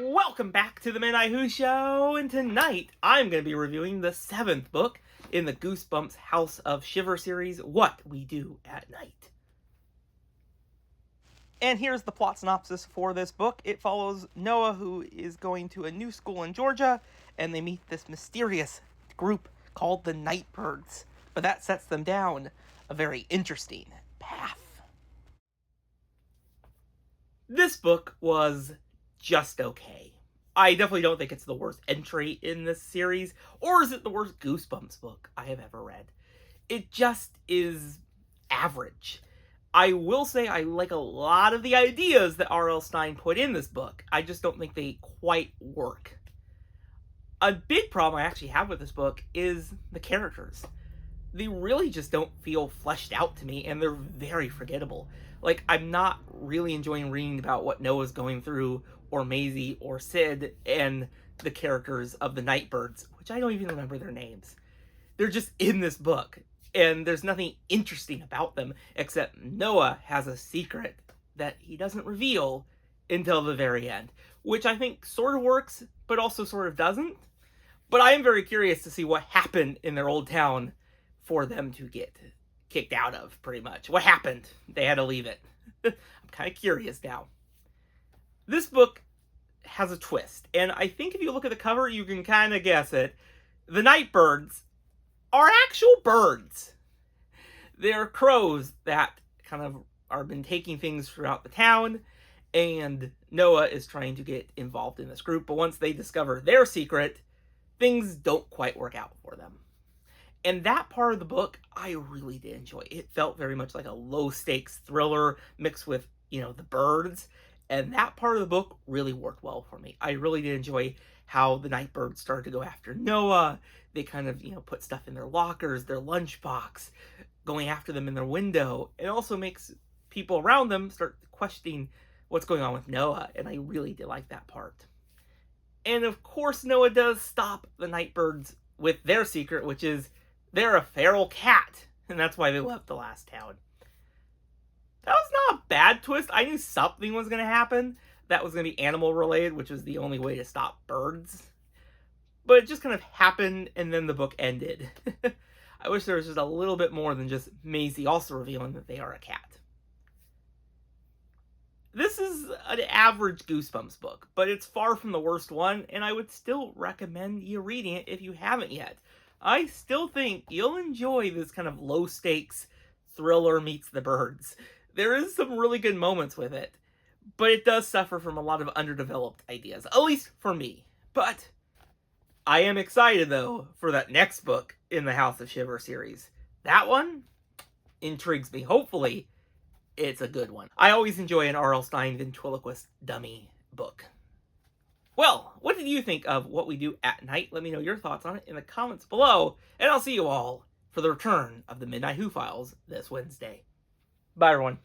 Welcome back to the Midnight Who Show, and tonight I'm going to be reviewing the 7th book in the Goosebumps House of Shivers series, What We Do at Night. And here's the plot synopsis for this book. It follows Noah, who is going to a new school in Georgia, and they meet this mysterious group called the Nightbirds. But that sets them down a very interesting path. This book was just okay. I definitely don't think it's the worst entry in this series, or is it the worst Goosebumps book I have ever read. It just is average. I will say I like a lot of the ideas that R.L. Stine put in this book. I just don't think they quite work. A big problem I actually have with this book is the characters. They really just don't feel fleshed out to me, and they're very forgettable. Like, I'm not really enjoying reading about what Noah's going through, or Maisie, or Sid, and the characters of the Nightbirds, which I don't even remember their names. They're just in this book, and there's nothing interesting about them, except Noah has a secret that he doesn't reveal until the very end, which I think sort of works, but also sort of doesn't. But I am very curious to see what happened in their old town for them to get kicked out of, pretty much. What happened? They had to leave it. I'm kind of curious now. This book has a twist, and I think if you look at the cover, you can kind of guess it. The Nightbirds are actual birds. They're crows that kind of are been taking things throughout the town, and Noah is trying to get involved in this group, but once they discover their secret, things don't quite work out for them. And that part of the book, I really did enjoy. It felt very much like a low-stakes thriller mixed with, the birds. And that part of the book really worked well for me. I really did enjoy how the Nightbirds started to go after Noah. They kind of, put stuff in their lockers, their lunchbox, going after them in their window. It also makes people around them start questioning what's going on with Noah. And I really did like that part. And of course, Noah does stop the Nightbirds with their secret, which is they're a feral cat, and that's why they left the last town. That was not a bad twist. I knew something was going to happen that was going to be animal related, which was the only way to stop birds. But it just kind of happened, and then the book ended. I wish there was just a little bit more than just Maisie also revealing that they are a cat. This is an average Goosebumps book, but it's far from the worst one, and I would still recommend you reading it if you haven't yet. I still think you'll enjoy this kind of low-stakes thriller meets the birds. There is some really good moments with it, but it does suffer from a lot of underdeveloped ideas, at least for me. But I am excited, though, for that next book in the House of Shiver series. That one intrigues me. Hopefully, it's a good one. I always enjoy an R.L. Stine ventriloquist dummy book. Well, what did you think of What We Do at Night? Let me know your thoughts on it in the comments below, and I'll see you all for the return of the Midnight Who Files this Wednesday. Bye, everyone.